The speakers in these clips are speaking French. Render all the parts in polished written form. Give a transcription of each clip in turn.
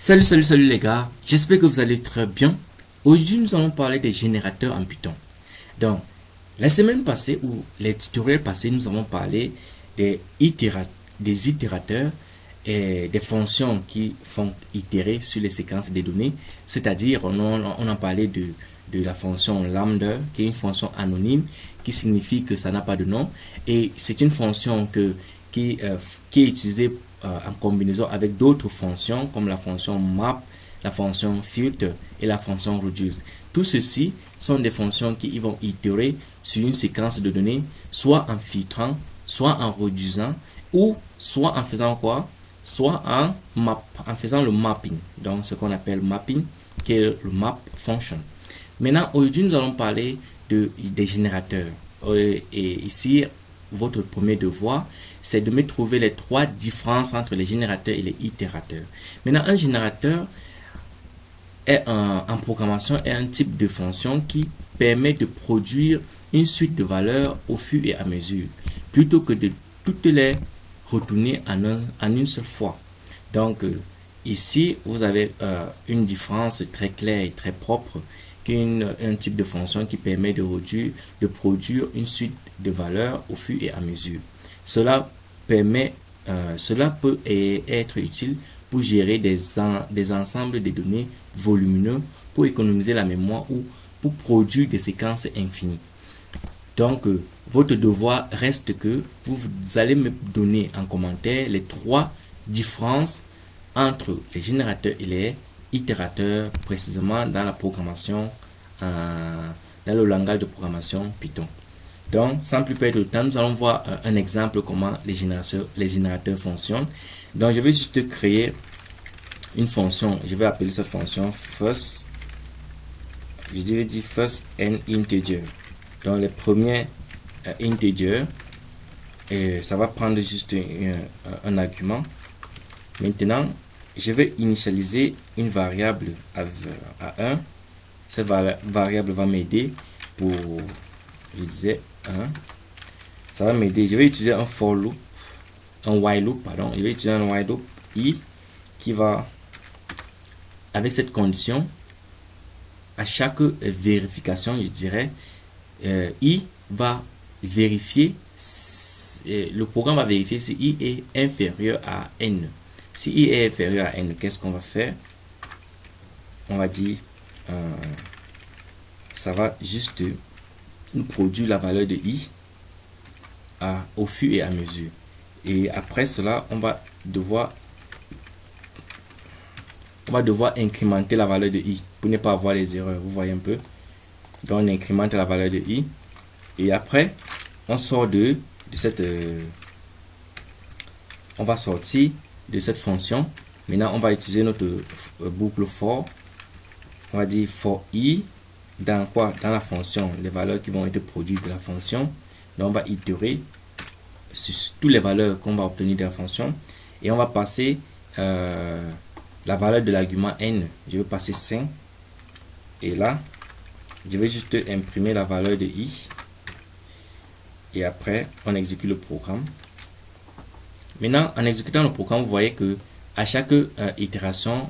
Salut les gars, j'espère que vous allez très bien. Aujourd'hui nous allons parler des générateurs en Python. Donc la semaine passée ou les tutoriels passés nous avons parlé des itérateurs et des fonctions qui font itérer sur les séquences des données. C'est-à-dire on a parlé de la fonction lambda qui est une fonction anonyme qui signifie que ça n'a pas de nom et c'est une fonction qui est utilisée en combinaison avec d'autres fonctions comme la fonction map, la fonction filter et la fonction reduce. Tout ceci sont des fonctions qui vont itérer sur une séquence de données, soit en filtrant, soit en réduisant, ou soit en faisant quoi? Soit en faisant le mapping. Donc ce qu'on appelle mapping, qui est le map function. Maintenant, aujourd'hui, nous allons parler des générateurs. Et ici, votre premier devoir, c'est de me trouver les trois différences entre les générateurs et les itérateurs. Maintenant, un générateur en programmation est un type de fonction qui permet de produire une suite de valeurs au fur et à mesure, plutôt que de toutes les retourner en une seule fois. Donc, ici, vous avez une différence très claire et très propre un type de fonction qui permet de produire une suite de valeurs au fur et à mesure. Cela peut être utile pour gérer des ensembles de données volumineux, pour économiser la mémoire ou pour produire des séquences infinies. Donc, votre devoir reste que vous allez me donner en commentaire les trois différences entre les générateurs et les itérateurs, précisément dans la programmation, dans le langage de programmation Python. Donc, sans plus perdre de temps, nous allons voir un exemple comment les générateurs fonctionnent. Donc, je vais juste créer une fonction. Je vais appeler cette fonction first. Je vais dire first and integer. Donc, les premiers integers, et ça va prendre juste un argument. Maintenant, je vais initialiser une variable à 1. Cette variable va m'aider pour, je disais 1. Ça va m'aider. Je vais utiliser un for loop, un while loop, pardon. Je vais utiliser un while loop i qui va, avec cette condition, à chaque vérification, je dirais, i va vérifier, le programme va vérifier si i est inférieur à n. Si i est inférieur à n, qu'est-ce qu'on va faire? On va dire, ça va juste nous produire la valeur de i au fur et à mesure. Et après cela, on va devoir incrémenter la valeur de i pour ne pas avoir les erreurs. Vous voyez un peu. Donc, on incrémente la valeur de i. Et après, on sort de cette... on va sortir de cette fonction. Maintenant, on va utiliser notre boucle for. On va dire for i. Dans quoi? Dans la fonction. Les valeurs qui vont être produites de la fonction. Donc, on va itérer sur toutes les valeurs qu'on va obtenir de la fonction. Et on va passer la valeur de l'argument n. Je vais passer 5. Et là, je vais juste imprimer la valeur de i. Et après, on exécute le programme. Maintenant, en exécutant le programme, vous voyez que à chaque itération,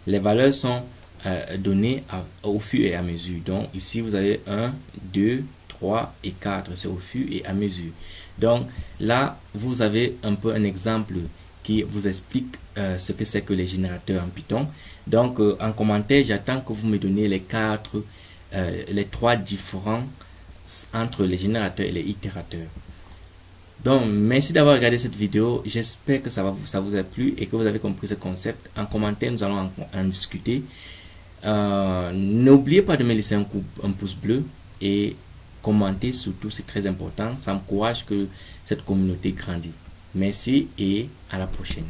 les valeurs sont données au fur et à mesure. Donc, ici, vous avez 1, 2, 3 et 4. C'est au fur et à mesure. Donc, là, vous avez un peu un exemple qui vous explique ce que c'est que les générateurs en Python. Donc, en commentaire, j'attends que vous me donniez les trois différences entre les générateurs et les itérateurs. Donc, merci d'avoir regardé cette vidéo. J'espère que ça vous a plu et que vous avez compris ce concept. En commentaire, nous allons en discuter. N'oubliez pas de me laisser un pouce bleu et commenter surtout, c'est très important. Ça encourage que cette communauté grandisse. Merci et à la prochaine.